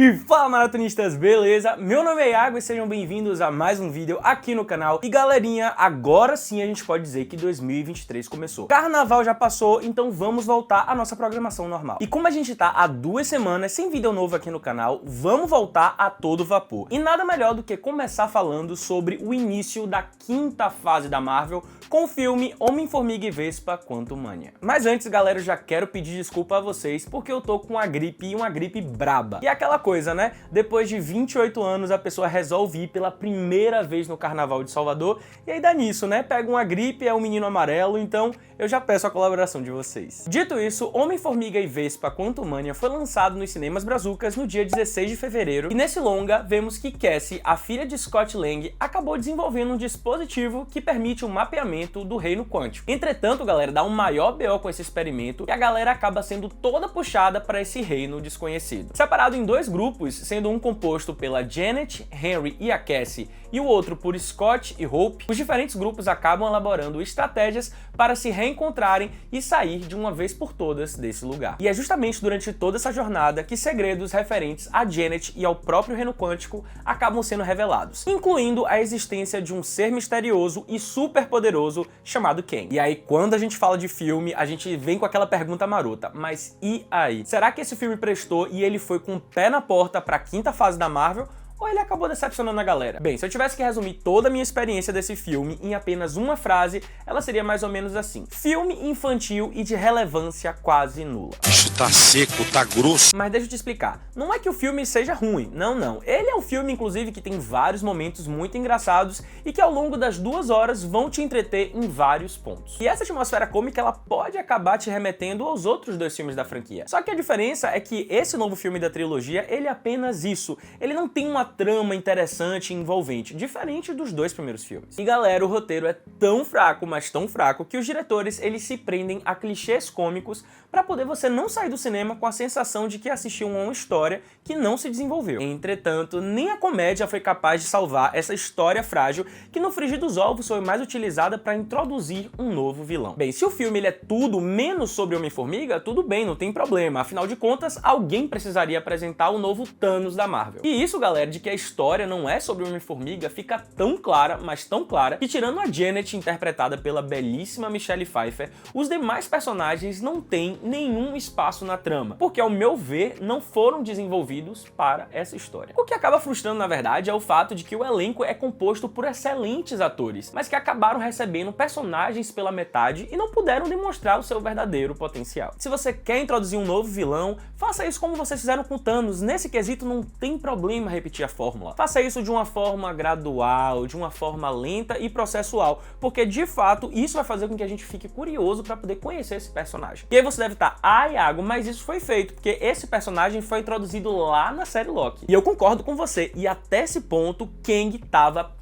E fala, maratonistas, beleza? Meu nome é Iago e sejam bem-vindos a mais um vídeo aqui no canal. E galerinha, agora sim a gente pode dizer que 2023 começou. Carnaval já passou, então vamos voltar à nossa programação normal. E como a gente tá há 2 semanas sem vídeo novo aqui no canal, vamos voltar a todo vapor. E nada melhor do que começar falando sobre o início da 5ª fase da Marvel com o filme Homem-Formiga e Vespa Quantumania. Mas antes, galera, eu já quero pedir desculpa a vocês porque eu tô com uma gripe e uma gripe braba. E é aquela coisa, né? Depois de 28 anos, a pessoa resolve ir pela primeira vez no Carnaval de Salvador e aí dá nisso, né? Pega uma gripe, é um menino amarelo, então eu já peço a colaboração de vocês. Dito isso, Homem-Formiga e Vespa Quantumania foi lançado nos cinemas brazucas no dia 16 de fevereiro e nesse longa vemos que Cassie, a filha de Scott Lang, acabou desenvolvendo um dispositivo que permite o mapeamento do reino quântico. Entretanto, galera, dá um maior BO com esse experimento e a galera acaba sendo toda puxada para esse reino desconhecido. Separado em 2 grupos, sendo um composto pela Janet, Henry e a Cassie e o outro por Scott e Hope, os diferentes grupos acabam elaborando estratégias para se reencontrarem e sair de uma vez por todas desse lugar. E é justamente durante toda essa jornada que segredos referentes a Janet e ao próprio reino quântico acabam sendo revelados, incluindo a existência de um ser misterioso e super poderoso chamado Kang. E aí, quando a gente fala de filme, a gente vem com aquela pergunta marota, mas e aí? Será que esse filme prestou e ele foi com o pé na porta para a 5ª fase da Marvel? Ou ele acabou decepcionando a galera? Bem, se eu tivesse que resumir toda a minha experiência desse filme em apenas uma frase, ela seria mais ou menos assim: filme infantil e de relevância quase nula. Bicho tá seco, tá grosso. Mas deixa eu te explicar, não é que o filme seja ruim, não. Ele é um filme, inclusive, que tem vários momentos muito engraçados e que ao longo das 2 horas vão te entreter em vários pontos. E essa atmosfera cômica, ela pode acabar te remetendo aos outros 2 filmes da franquia. Só que a diferença é que esse novo filme da trilogia, ele é apenas isso. Ele não tem uma trama interessante e envolvente, diferente dos 2 primeiros filmes. E galera, o roteiro é tão fraco, mas tão fraco, que os diretores eles se prendem a clichês cômicos para poder você não sair do cinema com a sensação de que assistiu a uma história que não se desenvolveu. Entretanto, nem a comédia foi capaz de salvar essa história frágil que no frigir dos ovos foi mais utilizada para introduzir um novo vilão. Bem, se o filme ele é tudo menos sobre Homem-Formiga, tudo bem, não tem problema. Afinal de contas, alguém precisaria apresentar o novo Thanos da Marvel. E isso, galera, de que a história não é sobre Homem-Formiga fica tão clara, mas tão clara, que tirando a Janet, interpretada pela belíssima Michelle Pfeiffer, os demais personagens não têm nenhum espaço na trama, porque ao meu ver não foram desenvolvidos para essa história. O que acaba frustrando, na verdade, é o fato de que o elenco é composto por excelentes atores, mas que acabaram recebendo personagens pela metade e não puderam demonstrar o seu verdadeiro potencial. Se você quer introduzir um novo vilão, faça isso como vocês fizeram com Thanos. Nesse quesito não tem problema repetir a fórmula. Faça isso de uma forma gradual, de uma forma lenta e processual, porque de fato isso vai fazer com que a gente fique curioso para poder conhecer esse personagem. E aí você deve estar, Iago, mas isso foi feito, porque esse personagem foi introduzido lá na série Loki. E eu concordo com você, e até esse ponto, Kang tava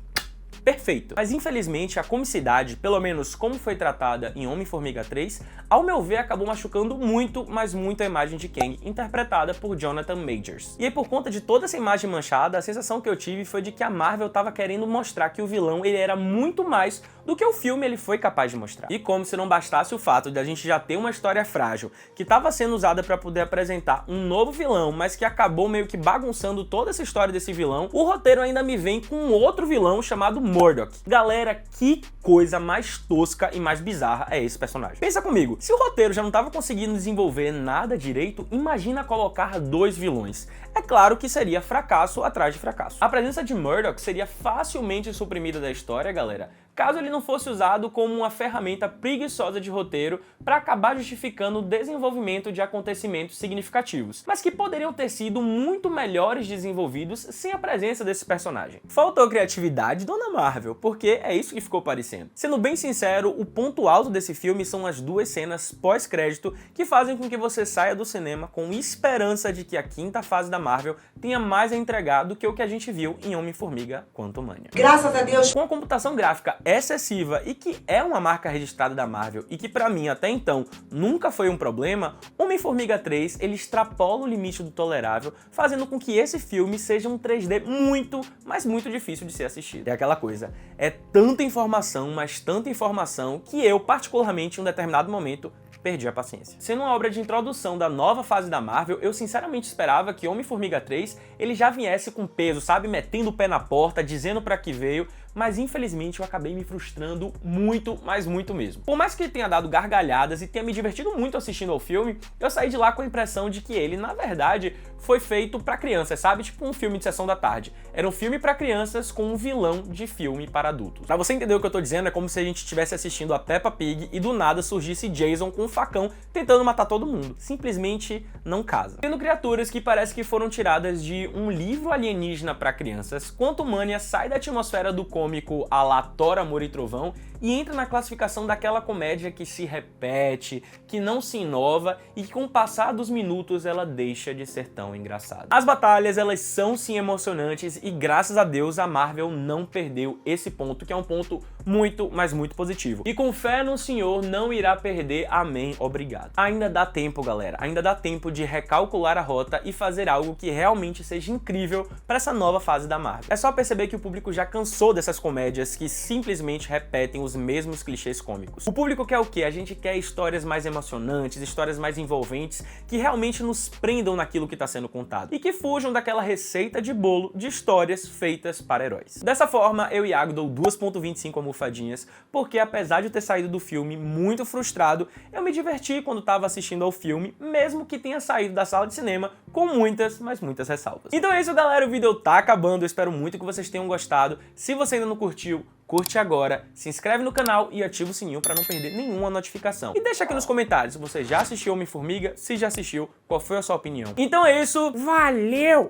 perfeito. Mas infelizmente a comicidade, pelo menos como foi tratada em Homem-Formiga 3, ao meu ver acabou machucando muito, mas muito a imagem de Kang, interpretada por Jonathan Majors. E aí por conta de toda essa imagem manchada, a sensação que eu tive foi de que a Marvel tava querendo mostrar que o vilão ele era muito mais do que o filme ele foi capaz de mostrar. E como se não bastasse o fato de a gente já ter uma história frágil que estava sendo usada para poder apresentar um novo vilão, mas que acabou meio que bagunçando toda essa história desse vilão, o roteiro ainda me vem com um outro vilão chamado Murdock. Galera, que coisa mais tosca e mais bizarra é esse personagem. Pensa comigo, se o roteiro já não estava conseguindo desenvolver nada direito, imagina colocar 2 vilões. É claro que seria fracasso atrás de fracasso. A presença de Murdock seria facilmente suprimida da história, galera, caso ele não fosse usado como uma ferramenta preguiçosa de roteiro para acabar justificando o desenvolvimento de acontecimentos significativos, mas que poderiam ter sido muito melhores desenvolvidos sem a presença desse personagem. Faltou criatividade, dona Marvel, porque é isso que ficou parecendo. Sendo bem sincero, o ponto alto desse filme são as 2 cenas pós-crédito que fazem com que você saia do cinema com esperança de que a 5ª fase da Marvel tenha mais a entregar do que o que a gente viu em Homem-Formiga Quantumania. Graças a Deus! Com a computação gráfica excessiva e que é uma marca registrada da Marvel e que pra mim até então nunca foi um problema, Homem-Formiga 3 ele extrapola o limite do tolerável, fazendo com que esse filme seja um 3D muito, mas muito difícil de ser assistido. É aquela coisa, é tanta informação, mas tanta informação, que eu particularmente em um determinado momento perdi a paciência. Sendo uma obra de introdução da nova fase da Marvel, eu sinceramente esperava que Homem-Formiga 3 ele já viesse com peso, sabe? Metendo o pé na porta, dizendo pra que veio, mas infelizmente eu acabei me frustrando muito, mas muito mesmo. Por mais que tenha dado gargalhadas e tenha me divertido muito assistindo ao filme, eu saí de lá com a impressão de que ele, na verdade, foi feito pra crianças, sabe? Tipo um filme de sessão da tarde. Era um filme pra crianças com um vilão de filme para adultos. Pra você entender o que eu tô dizendo, é como se a gente estivesse assistindo a Peppa Pig e do nada surgisse Jason com um facão tentando matar todo mundo. Simplesmente não casa. Tendo criaturas que parece que foram tiradas de um livro alienígena pra crianças, Quantumania sai da atmosfera do cômico à la Thor, Amor e Trovão e entra na classificação daquela comédia que se repete, que não se inova e que com o passar dos minutos ela deixa de ser tão engraçada. As batalhas, elas são sim emocionantes e graças a Deus a Marvel não perdeu esse ponto, que é um ponto muito, mas muito positivo. E com fé no Senhor não irá perder, amém, obrigado. Ainda dá tempo, galera, ainda dá tempo de recalcular a rota e fazer algo que realmente seja incrível para essa nova fase da Marvel. É só perceber que o público já cansou dessas comédias que simplesmente repetem os mesmos clichês cômicos. O público quer o quê? A gente quer histórias mais emocionantes, histórias mais envolventes, que realmente nos prendam naquilo que está sendo contado e que fujam daquela receita de bolo de histórias feitas para heróis. Dessa forma, eu e Iago dou 2.25 almofadinhas, porque apesar de eu ter saído do filme muito frustrado, eu me diverti quando estava assistindo ao filme, mesmo que tenha saído da sala de cinema com muitas, mas muitas ressalvas. Então é isso, galera, o vídeo tá acabando, eu espero muito que vocês tenham gostado. Se você ainda não curtiu, curte agora, se inscreve no canal e ativa o sininho para não perder nenhuma notificação. E deixa aqui nos comentários se você já assistiu Homem-Formiga, se já assistiu, qual foi a sua opinião. Então é isso, valeu!